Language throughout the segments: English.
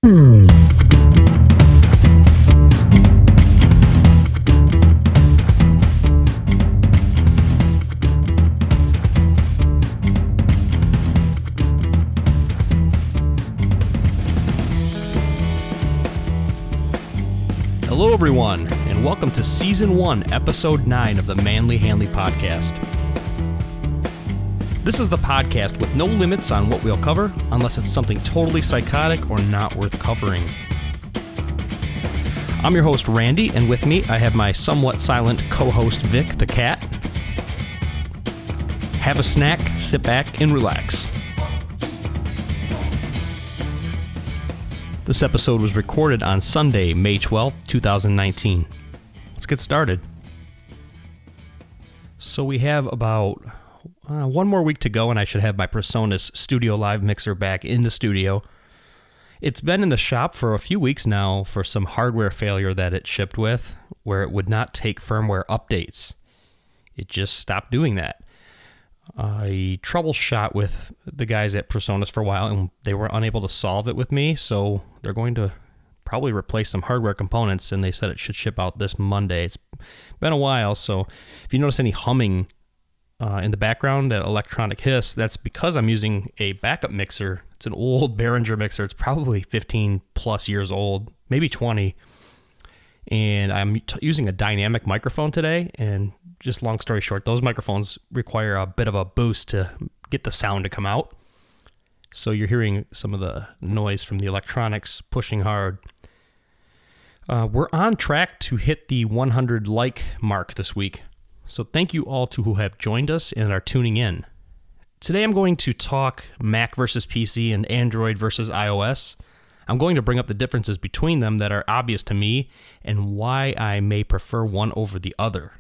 Hello everyone, and welcome to Season 1, Episode 9 of the Hanley Podcast. This is the podcast with no limits on what we'll cover, unless it's something totally psychotic or not worth covering. I'm your host, Randy, and with me I have my somewhat silent co-host, Vic the cat. Have a snack, sit back, and relax. This episode was recorded on Sunday, May 12th, 2019. Let's get started. So we have about one more week to go, and I should have my PreSonus StudioLive mixer back in the studio. It's been in the shop for a few weeks now for some hardware failure that it shipped with, where it would not take firmware updates. It just stopped doing that. I troubleshot with the guys at PreSonus for a while, and they were unable to solve it with me, so they're going to probably replace some hardware components, and they said it should ship out this Monday. It's been a while, so if you notice any humming in the background, that electronic hiss, that's because I'm using a backup mixer. It's an old Behringer mixer. It's probably 15 plus years old, maybe 20, and I'm using a dynamic microphone today, and just long story short, those microphones require a bit of a boost to get the sound to come out. So you're hearing some of the noise from the electronics pushing hard. We're on track to hit the 100 like mark this week. So thank you all to who have joined us and are tuning in. Today I'm going to talk Mac versus PC and Android versus iOS. I'm going to bring up the differences between them that are obvious to me and why I may prefer one over the other.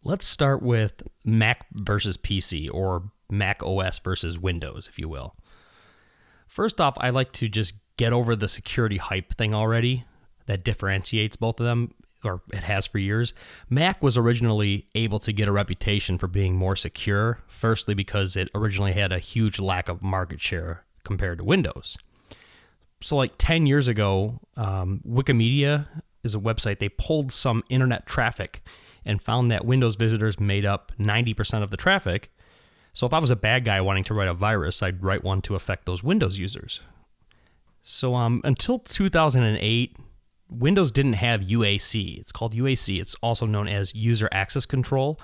Let's start with Mac versus PC, or Mac OS versus Windows, if you will. First off, I like to just get over the security hype thing already that differentiates both of them, or it has for years. Mac was originally able to get a reputation for being more secure, firstly because it originally had a huge lack of market share compared to Windows. So like 10 years ago, Wikimedia is a website. They pulled some internet traffic and found that Windows visitors made up 90% of the traffic. So if I was a bad guy wanting to write a virus, I'd write one to affect those Windows users. So until 2008, Windows didn't have UAC. It's called UAC. It's also known as User Access Control.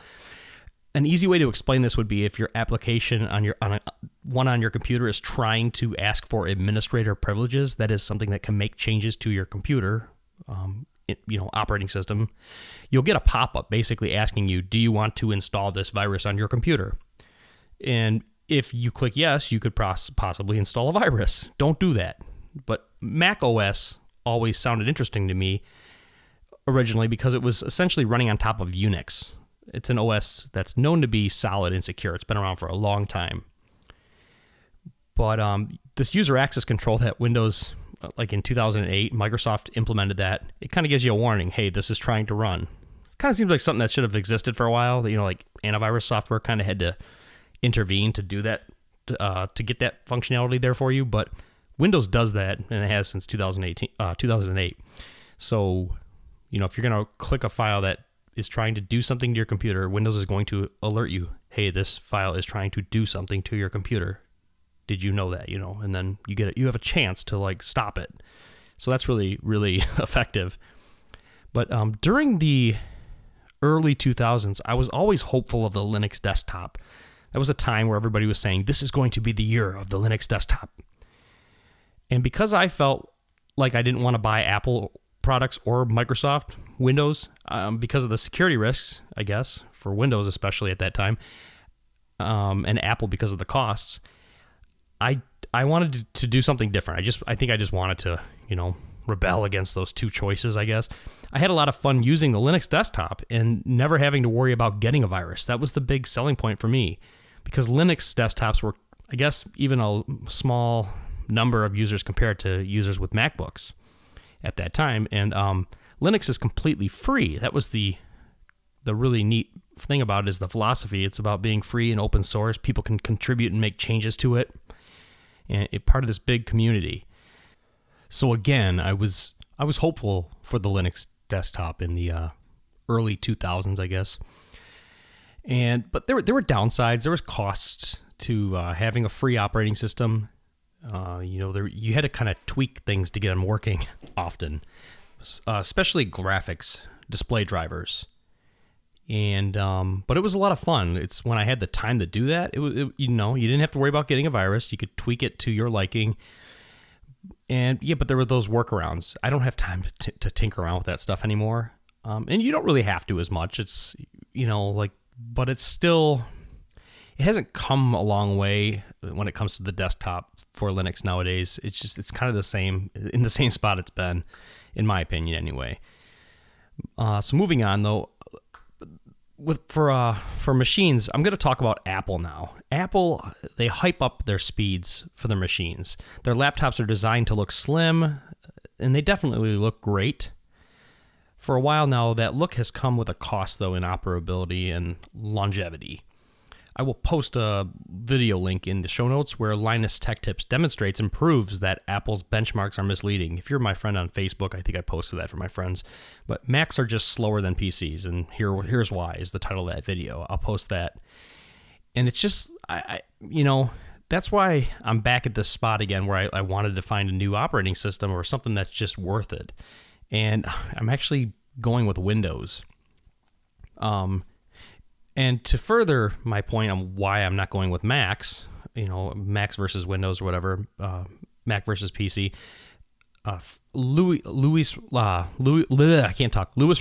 An easy way to explain this would be if your application on your computer is trying to ask for administrator privileges. That is something that can make changes to your computer, operating system. You'll get a pop-up basically asking you, do you want to install this virus on your computer? And if you click yes, you could possibly install a virus. Don't do that. But Mac OS always sounded interesting to me originally because it was essentially running on top of Unix. It's an OS that's known to be solid and secure. It's been around for a long time. But this user access control that Windows, like in 2008, Microsoft implemented that. It kind of gives you a warning, hey, this is trying to run. It kind of seems like something that should have existed for a while. That, like antivirus software kind of had to intervene to do that, to get that functionality there for you. But Windows does that, and it has since 2008. So, if you're going to click a file that is trying to do something to your computer, Windows is going to alert you, hey, this file is trying to do something to your computer. Did you know that? And then you have a chance to stop it. So that's really, really effective. But during the early 2000s, I was always hopeful of the Linux desktop. That was a time where everybody was saying, this is going to be the year of the Linux desktop. And because I felt like I didn't want to buy Apple products or Microsoft Windows, because of the security risks, I guess, for Windows especially at that time, and Apple because of the costs, I wanted to do something different. I think I just wanted to, rebel against those two choices, I guess. I had a lot of fun using the Linux desktop and never having to worry about getting a virus. That was the big selling point for me, because Linux desktops were, I guess, even a small number of users compared to users with MacBooks at that time. And Linux is completely free. That was the really neat thing about it, is the philosophy. It's about being free and open source. People can contribute and make changes to it, and it's part of this big community. So again, I was hopeful for the Linux desktop in the early 2000s, I guess. But there were downsides. There was costs to having a free operating system. You had to kind of tweak things to get them working often, especially graphics, display drivers. But it was a lot of fun. It's when I had the time to do that. You didn't have to worry about getting a virus. You could tweak it to your liking. And yeah, but there were those workarounds. I don't have time to tinker around with that stuff anymore. And you don't really have to as much. It's, but it's still, it hasn't come a long way when it comes to the desktop for Linux nowadays. It's kind of in the same spot it's been, in my opinion anyway. So moving on though, for machines, I'm going to talk about Apple now. Apple, they hype up their speeds for their machines. Their laptops are designed to look slim, and they definitely look great. For a while now, that look has come with a cost, though, in operability and longevity. I will post a video link in the show notes where Linus Tech Tips demonstrates and proves that Apple's benchmarks are misleading. If you're my friend on Facebook, I think I posted that for my friends. But Macs are just slower than PCs, and here's why is the title of that video. I'll post that. And it's just, that's why I'm back at this spot again where I wanted to find a new operating system or something that's just worth it. And I'm actually going with Windows. And to further my point on why I'm not going with Macs, Macs versus Windows or whatever, Mac versus PC, Louis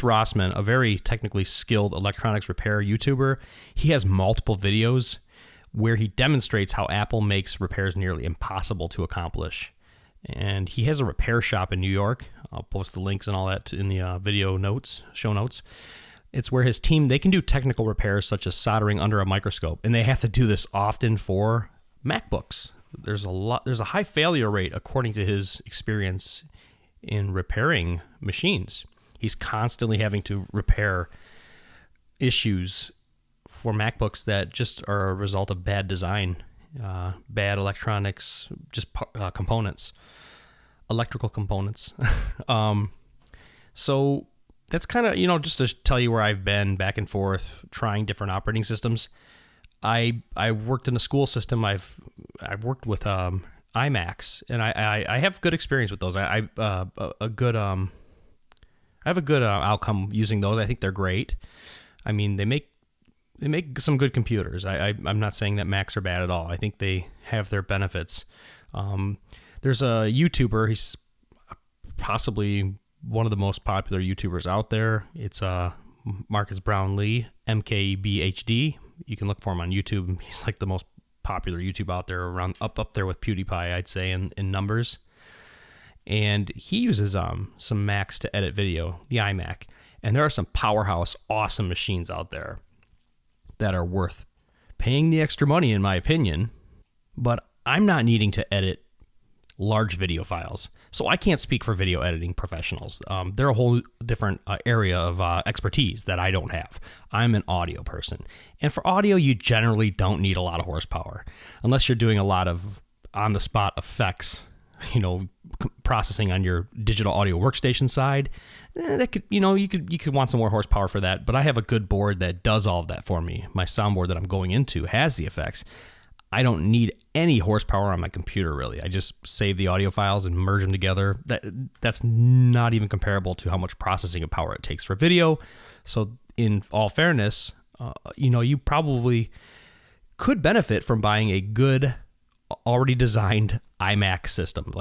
Rossman, a very technically skilled electronics repair YouTuber, he has multiple videos where he demonstrates how Apple makes repairs nearly impossible to accomplish. And he has a repair shop in New York. I'll post the links and all that in the video notes, show notes. It's where his team, they can do technical repairs such as soldering under a microscope, and they have to do this often for MacBooks. There's a high failure rate according to his experience in repairing machines. He's constantly having to repair issues for MacBooks that just are a result of bad design, bad electronics, just components, electrical components. So that's kind of, just to tell you where I've been back and forth trying different operating systems. I worked in a school system. I've worked with iMacs, and I have good experience with those. I have a good outcome using those. I think they're great. I mean, they make some good computers. I'm not saying that Macs are bad at all. I think they have their benefits. There's a YouTuber. He's possibly one of the most popular YouTubers out there. It's Marcus Brownlee, MKBHD. You can look for him on YouTube. He's like the most popular YouTube out there, around up there with PewDiePie, I'd say, in numbers. And he uses some Macs to edit video, the iMac. And there are some powerhouse, awesome machines out there that are worth paying the extra money, in my opinion. But I'm not needing to edit large video files, so I can't speak for video editing professionals. They're a whole different area of expertise that I don't have. I'm an audio person, and for audio, you generally don't need a lot of horsepower unless you're doing a lot of on-the-spot effects. Processing on your digital audio workstation side. That could, you could want some more horsepower for that. But I have a good board that does all of that for me. My soundboard that I'm going into has the effects. I don't need any horsepower on my computer, really. I just save the audio files and merge them together. That's not even comparable to how much processing of power it takes for video. So in all fairness, you probably could benefit from buying a good, already designed iMac system.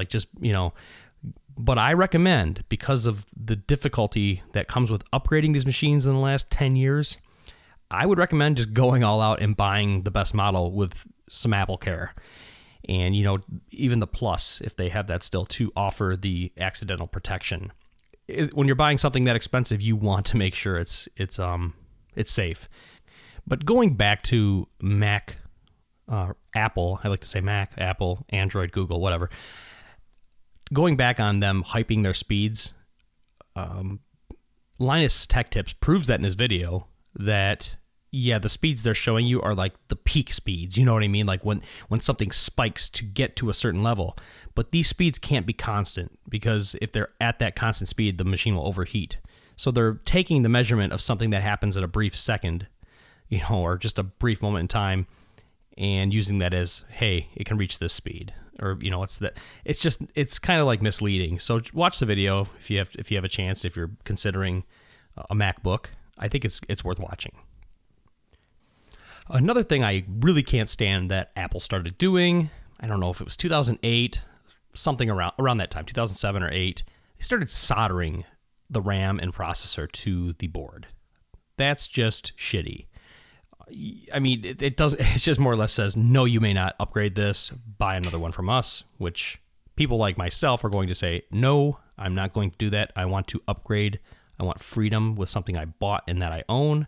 But I recommend, because of the difficulty that comes with upgrading these machines in the last 10 years, I would recommend just going all out and buying the best model with some Apple Care. And, even the Plus, if they have that still, to offer the accidental protection. When you're buying something that expensive, you want to make sure it's safe. But going back to Mac, Apple, I like to say Mac, Apple, Android, Google, whatever. Going back on them hyping their speeds, Linus Tech Tips proves that in his video that yeah, the speeds they're showing you are like the peak speeds. You know what I mean? Like when something spikes to get to a certain level. But these speeds can't be constant, because if they're at that constant speed, the machine will overheat. So they're taking the measurement of something that happens in a brief second, or just a brief moment in time, and using that as, hey, it can reach this speed, or it's kind of like misleading. So watch the video if you have a chance, if you're considering a MacBook. I think it's worth watching. Another thing I really can't stand that Apple started doing, I don't know if it was 2008, something around that time, 2007 or 8, they started soldering the RAM and processor to the board. That's just shitty. I mean, it just more or less says, no, you may not upgrade this, buy another one from us, which people like myself are going to say, no, I'm not going to do that. I want to upgrade. I want freedom with something I bought and that I own.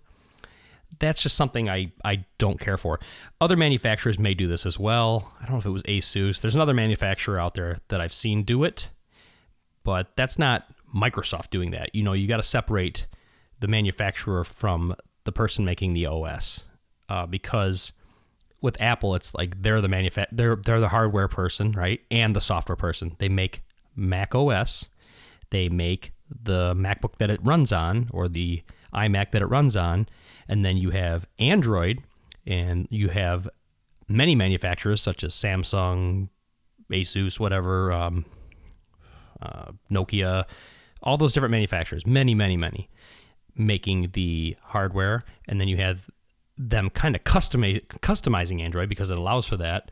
That's just something I don't care for. Other manufacturers may do this as well. I don't know if it was Asus. There's another manufacturer out there that I've seen do it, but that's not Microsoft doing that. You got to separate the manufacturer from the person making the OS, because with Apple, it's like they're the hardware person, right, and the software person. They make Mac OS, they make the MacBook that it runs on, or the iMac that it runs on, and then you have Android, and you have many manufacturers such as Samsung, Asus, whatever, Nokia, all those different manufacturers, many, making the hardware, and then you have them kind of customizing Android because it allows for that,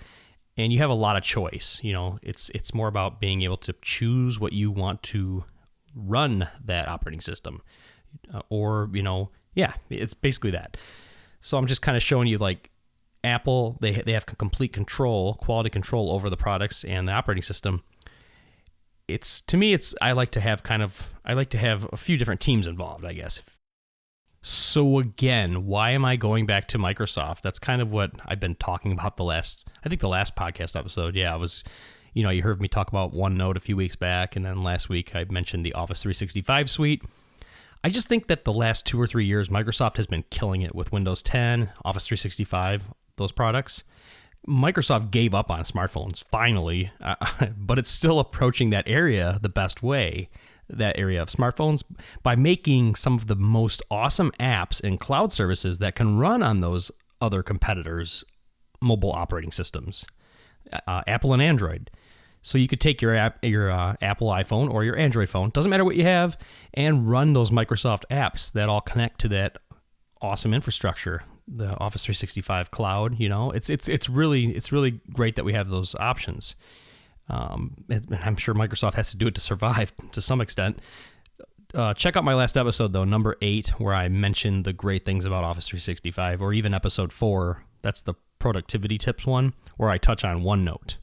and you have a lot of choice. It's more about being able to choose what you want to run that operating system, it's basically that. So I'm just kind of showing you, like, Apple, they have complete control, quality control over the products and the operating system. I like to have a few different teams involved, I guess. So again, why am I going back to Microsoft? That's kind of what I've been talking about the last podcast episode. Yeah, I was, you heard me talk about OneNote a few weeks back, and then last week I mentioned the Office 365 suite. I just think that the last 2 or 3 years, Microsoft has been killing it with Windows 10, Office 365, those products. Microsoft gave up on smartphones, finally, but it's still approaching that area the best way, that area of smartphones, by making some of the most awesome apps and cloud services that can run on those other competitors' mobile operating systems, Apple and Android. So you could take your Apple iPhone or your Android phone, doesn't matter what you have, and run those Microsoft apps that all connect to that awesome infrastructure, the Office 365 cloud. It's really great that we have those options. And I'm sure Microsoft has to do it to survive to some extent. Check out my last episode, though, number 8, where I mentioned the great things about Office 365, or even episode 4. That's the productivity tips one, where I touch on OneNote.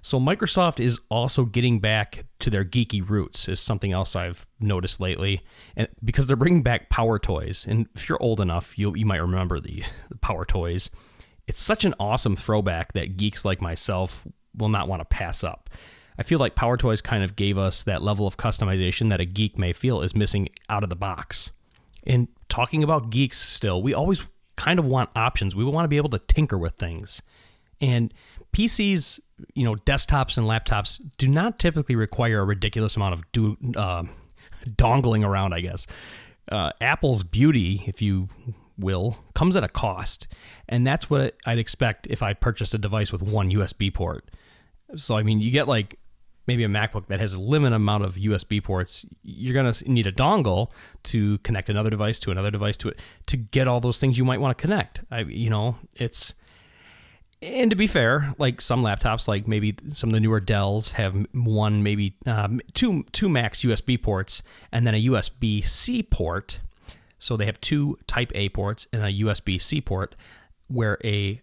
So Microsoft is also getting back to their geeky roots, is something else I've noticed lately, and because they're bringing back Power Toys. And if you're old enough, you might remember the Power Toys. It's such an awesome throwback that geeks like myself will not want to pass up. I feel like Power Toys kind of gave us that level of customization that a geek may feel is missing out of the box. And talking about geeks still, we always kind of want options. We want to be able to tinker with things. And PCs, desktops and laptops do not typically require a ridiculous amount of dongling around, I guess. Apple's beauty, if you will, comes at a cost. And that's what I'd expect if I purchased a device with one USB port. So, you get like maybe a MacBook that has a limited amount of USB ports. You're going to need a dongle to connect another device to it to get all those things you might want to connect. And to be fair, like some laptops, like maybe some of the newer Dells have one, maybe two max USB ports, and then a USB-C port. So they have 2 Type A ports and a USB-C port where an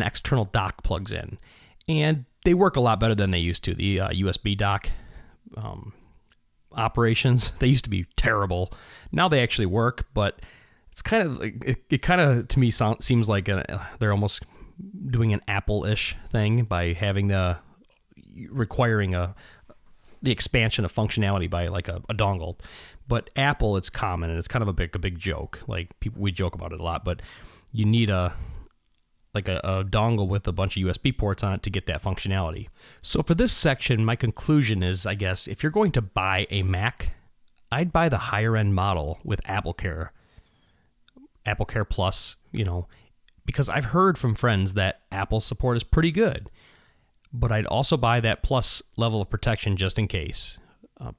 external dock plugs in. And they work a lot better than they used to. The USB dock operations, they used to be terrible. Now they actually work, but it's kind of it kind of to me seems like they're almost doing an Apple-ish thing by having requiring a the expansion of functionality by like a dongle. But Apple, it's common, and it's kind of a big joke. Like we joke about it a lot, but you need a dongle with a bunch of USB ports on it to get that functionality. So for this section, my conclusion is, I guess, if you're going to buy a Mac, I'd buy the higher end model with Apple Care Plus, because I've heard from friends that Apple support is pretty good. But I'd also buy that Plus level of protection just in case.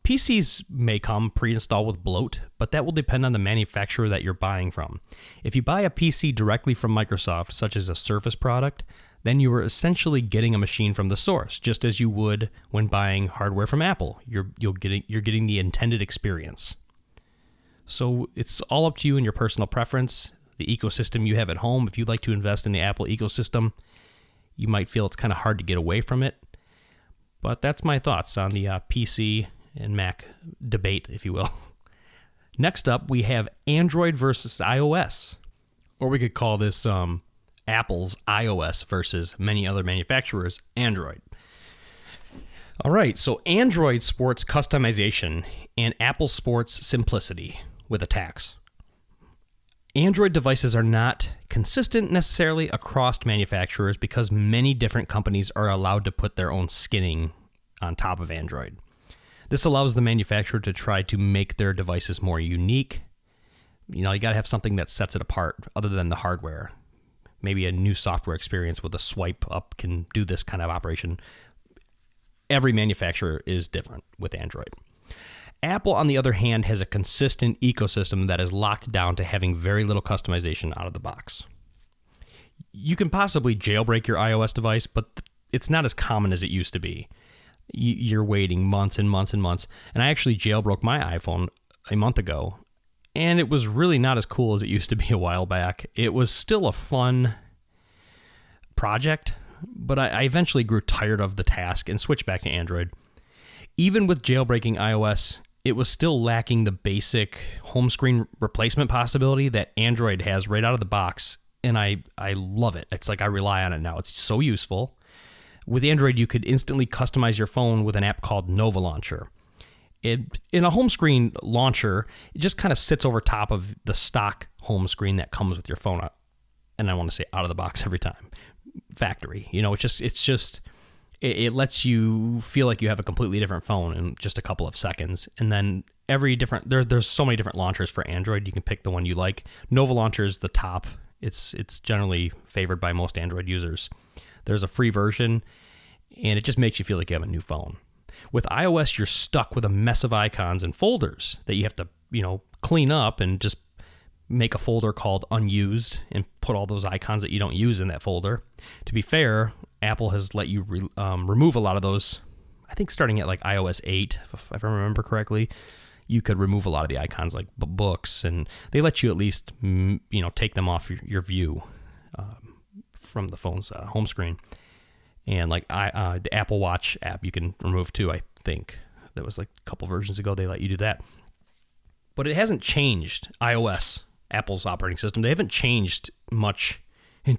PCs may come pre-installed with bloat, but that will depend on the manufacturer that you're buying from. If you buy a PC directly from Microsoft, such as a Surface product, then you are essentially getting a machine from the source, just as you would when buying hardware from Apple. You're getting the intended experience. So it's all up to you and your personal preference, the ecosystem you have at home. If you'd like to invest in the Apple ecosystem, you might feel it's kind of hard to get away from it. But that's my thoughts on the PC and Mac debate, if you will. Next up, we have Android versus iOS. Or we could call this Apple's iOS versus many other manufacturers' Android. All right, so Android sports customization and Apple sports simplicity with a tax. Android devices are not consistent necessarily across manufacturers because many different companies are allowed to put their own skinning on top of Android. This allows the manufacturer to try to make their devices more unique. You got to have something that sets it apart other than the hardware. Maybe a new software experience with a swipe up can do this kind of operation. Every manufacturer is different with Android. Apple, on the other hand, has a consistent ecosystem that is locked down to having very little customization out of the box. You can possibly jailbreak your iOS device, but it's not as common as it used to be. You're waiting months and months and months. And I actually jailbroke my iPhone a month ago, and it was really not as cool as it used to be a while back. It was still a fun project, but I eventually grew tired of the task and switched back to Android. Even with jailbreaking iOS, it was still lacking the basic home screen replacement possibility that Android has right out of the box, and I love it. It's like I rely on it now. It's so useful. With Android, you could instantly customize your phone with an app called Nova Launcher. In a home screen launcher, it just kind of sits over top of the stock home screen that comes with your phone, and I want to say out of the box every time. Factory. It lets you feel like you have a completely different phone in just a couple of seconds. And then there's so many different launchers for Android. You can pick the one you like. Nova Launcher is the top. It's generally favored by most Android users. There's a free version, and it just makes you feel like you have a new phone. With iOS, you're stuck with a mess of icons and folders that you have to, clean up and just make a folder called unused and put all those icons that you don't use in that folder. To be fair, Apple has let you remove a lot of those. I think starting at like iOS 8, if I remember correctly, you could remove a lot of the icons like books, and they let you at least take them off your view from the phone's home screen. And like the Apple Watch app you can remove too, I think. That was like a couple versions ago they let you do that. But it hasn't changed. iOS, Apple's operating system, they haven't changed much in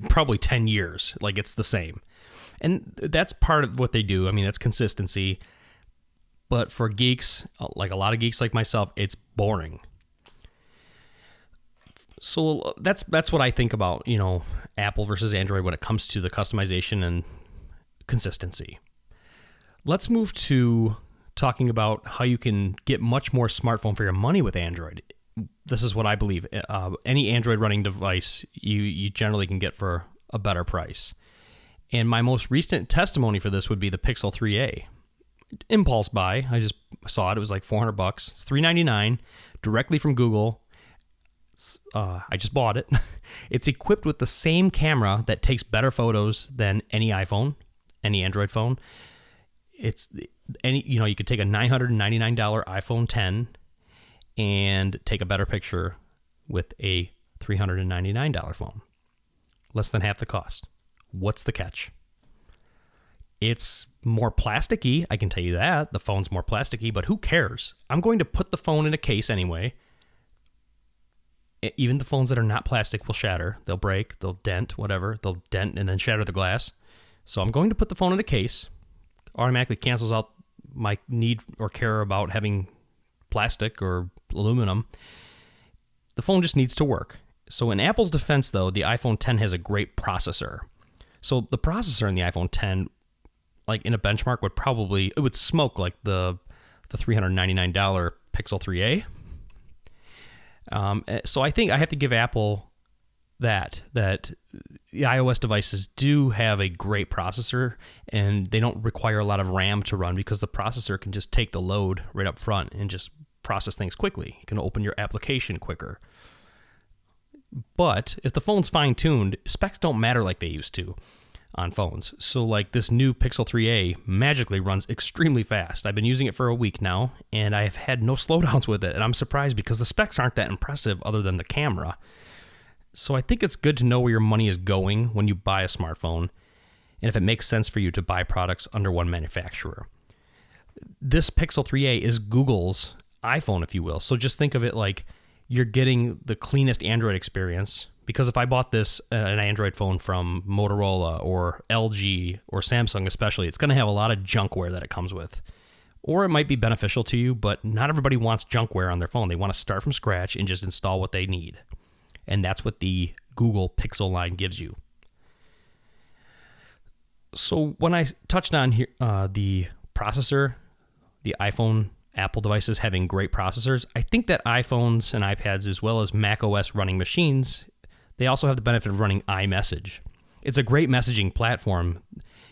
probably 10 years. Like, it's the same. And that's part of what they do. I mean, that's consistency. But for geeks, like a lot of geeks like myself, it's boring. So that's what I think about, Apple versus Android when it comes to the customization and consistency. Let's move to talking about how you can get much more smartphone for your money with Android. This is what I believe. Any Android running device you generally can get for a better price. And my most recent testimony for this would be the Pixel 3a. Impulse buy. I just saw it. It was like $400. It's $399 directly from Google. I just bought it. It's equipped with the same camera that takes better photos than any iPhone, any Android phone. You could take a $999 iPhone 10 and take a better picture with a $399 phone. Less than half the cost. What's the catch? It's more plasticky, I can tell you that. The phone's more plasticky, but who cares? I'm going to put the phone in a case anyway. Even the phones that are not plastic will shatter. They'll break, they'll dent, whatever. They'll dent and then shatter the glass. So I'm going to put the phone in a case. Automatically cancels out my need or care about having plastic or aluminum. The phone just needs to work. So in Apple's defense, though, the iPhone X has a great processor. So the processor in the iPhone X, like in a benchmark, would smoke like the $399 Pixel 3a. So I think I have to give Apple that the iOS devices do have a great processor, and they don't require a lot of RAM to run because the processor can just take the load right up front and just process things quickly. You can open your application quicker. But if the phone's fine-tuned, specs don't matter like they used to on phones. So like this new Pixel 3a magically runs extremely fast. I've been using it for a week now, and I've had no slowdowns with it, and I'm surprised because the specs aren't that impressive other than the camera. So I think it's good to know where your money is going when you buy a smartphone, and if it makes sense for you to buy products under one manufacturer. This Pixel 3a is Google's iPhone, if you will. So just think of it like you're getting the cleanest Android experience, because if I bought an Android phone from Motorola or LG or Samsung especially, it's going to have a lot of junkware that it comes with. Or it might be beneficial to you, but not everybody wants junkware on their phone. They want to start from scratch and just install what they need. And that's what the Google Pixel line gives you. So when I touched on here, the processor, the iPhone, Apple devices having great processors, I think that iPhones and iPads, as well as macOS running machines, they also have the benefit of running iMessage. It's a great messaging platform.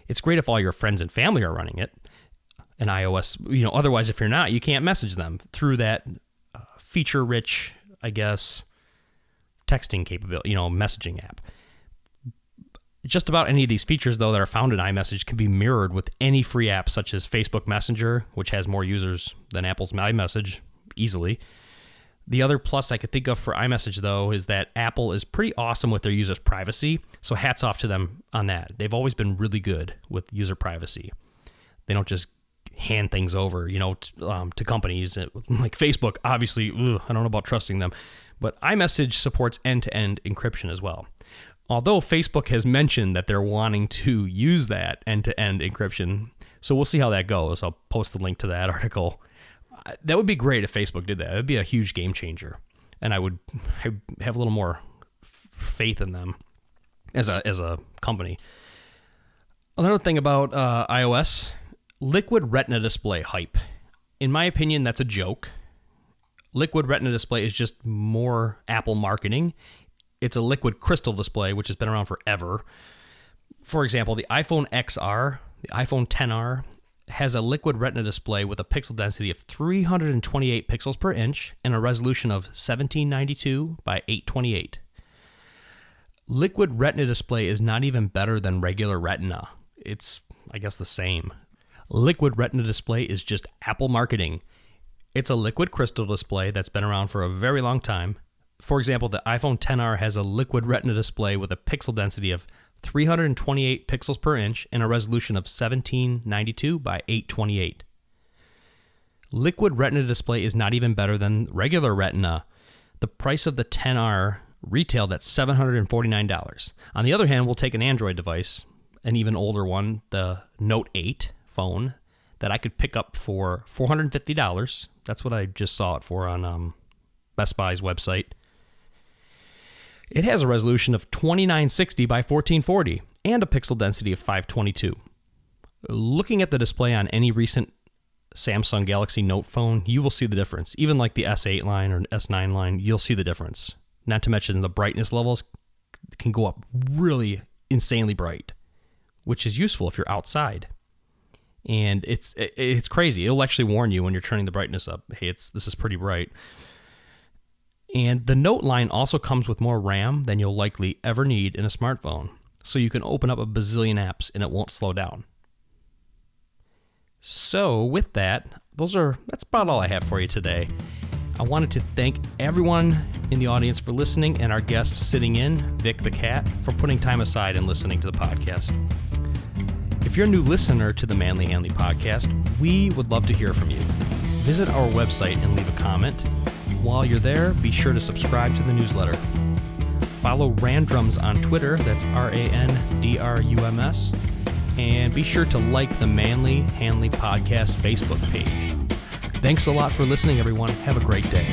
It's great if all your friends and family are running it. And iOS, otherwise if you're not, you can't message them through that feature-rich, I guess, texting capability, messaging app. Just about any of these features, though, that are found in iMessage can be mirrored with any free app, such as Facebook Messenger, which has more users than Apple's iMessage easily. The other plus I could think of for iMessage, though, is that Apple is pretty awesome with their users' privacy, so hats off to them on that. They've always been really good with user privacy. They don't just hand things over, to companies like Facebook. Obviously, I don't know about trusting them, but iMessage supports end-to-end encryption as well. Although Facebook has mentioned that they're wanting to use that end-to-end encryption, so we'll see how that goes. I'll post the link to that article. That would be great if Facebook did that. It would be a huge game changer, and I have a little more faith in them as a company. Another thing about iOS, Liquid Retina display hype. In my opinion, that's a joke. Liquid Retina display is just more Apple marketing. It's a liquid crystal display, which has been around forever. For example, the iPhone XR, the iPhone XR, has a liquid retina display with a pixel density of 328 pixels per inch and a resolution of 1792 by 828. Liquid retina display is not even better than regular retina. It's, I guess, the same. Liquid retina display is just Apple marketing. It's a liquid crystal display that's been around for a very long time. For example, the iPhone XR has a liquid retina display with a pixel density of 328 pixels per inch and a resolution of 1792 by 828. Liquid retina display is not even better than regular retina. The price of the XR retailed at $749. On the other hand, we'll take an Android device, an even older one, the Note 8 phone, that I could pick up for $450. That's what I just saw it for on Best Buy's website. It has a resolution of 2960 by 1440 and a pixel density of 522. Looking at the display on any recent Samsung Galaxy Note phone, you will see the difference. Even like the S8 line or S9 line, you'll see the difference. Not to mention the brightness levels can go up really insanely bright, which is useful if you're outside. And it's crazy. It'll actually warn you when you're turning the brightness up. Hey, this is pretty bright. And the Note line also comes with more RAM than you'll likely ever need in a smartphone. So you can open up a bazillion apps and it won't slow down. So with that, that's about all I have for you today. I wanted to thank everyone in the audience for listening and our guest sitting in, Vic the cat, for putting time aside and listening to the podcast. If you're a new listener to the Manly Hanley podcast, we would love to hear from you. Visit our website and leave a comment. While you're there, be sure to subscribe to the newsletter. Follow Randrums on Twitter, that's RANDRUMS. and be sure to like the Manly Hanley Podcast Facebook page. Thanks a lot for listening, everyone. Have a great day.